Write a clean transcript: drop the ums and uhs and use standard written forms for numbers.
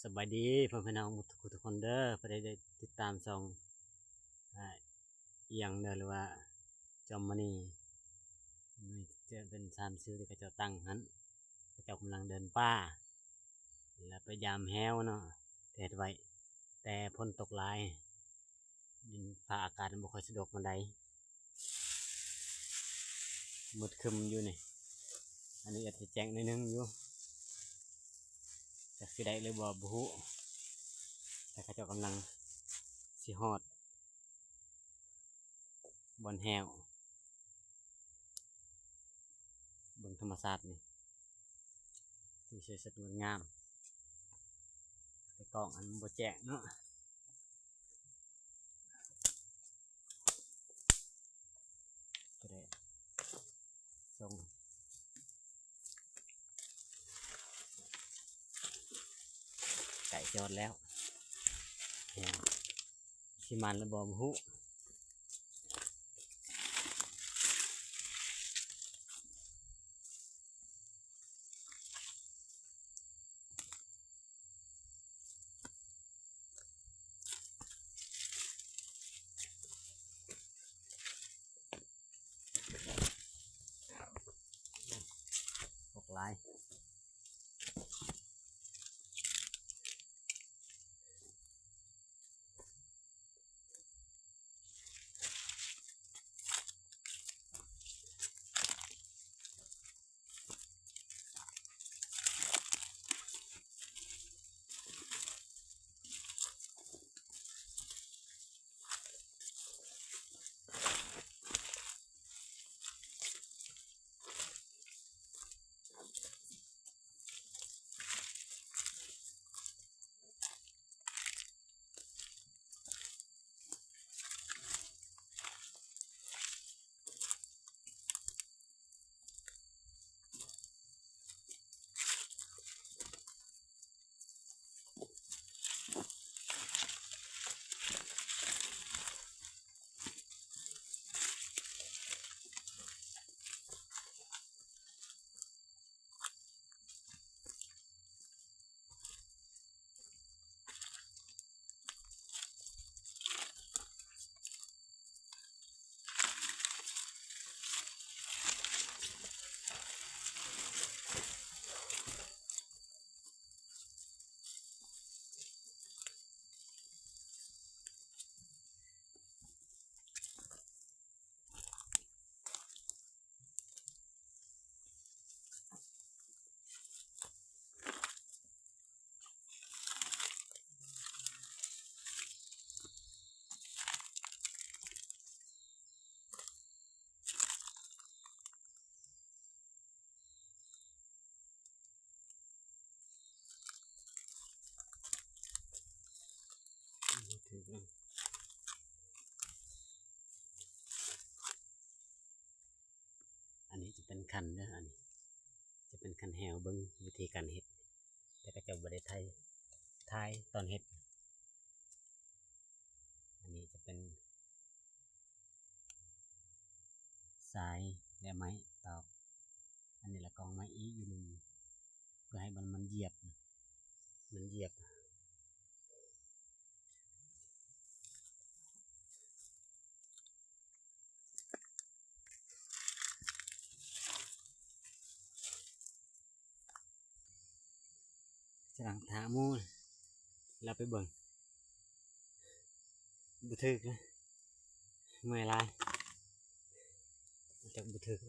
สบายดีพ่อพี่น้องทุกคนเด้อผู้ใดได้ติดตามช่องอีหยังเด้อหรือว่าจอมมณีนี่จะเป็น3ชื่อที่เขาเจ้าตั้งหั่นเขาเจ้ากำลังเดินป่าแล้วไปยามแฮวเนาะเฮ็ดไว้แต่ฝนตกหลายดินฟ้าอากาศบ่ค่อยสะดวกปานใดมืดครึมอยู่นี่อันนี้อาจจะแจ้งนิดนึงอยู่จักสิได้หรือบ่ฮู้แต่เขาเจ้ากำลังสิฮอดบ่อนแฮวเบิ่งธรรมชาตินี่ที่สวยสดงดงามแต่กล้องอันบ่แจ้งเนาะก็ได้ส่งไก่จอดแล้วสิมันแล้วบ่ฮู้พวกหลายอันนี้จะเป็นคันเด้ออันนี้จะเป็นคันแฮวเบิ่งวิธีการเฮ็ดแต่ก็จะบ่ได้ถ่ายตอนเฮ็ดอันนี้จะเป็นสายและไม้ตอกอันนี้ละกองไม้อีอยู่นึงเพื่อให้มันเหยียบสร้างทาหมู่แล้วไปเบิ่งบ่ถึกนะเมื่อยหลายจักบ่ถึก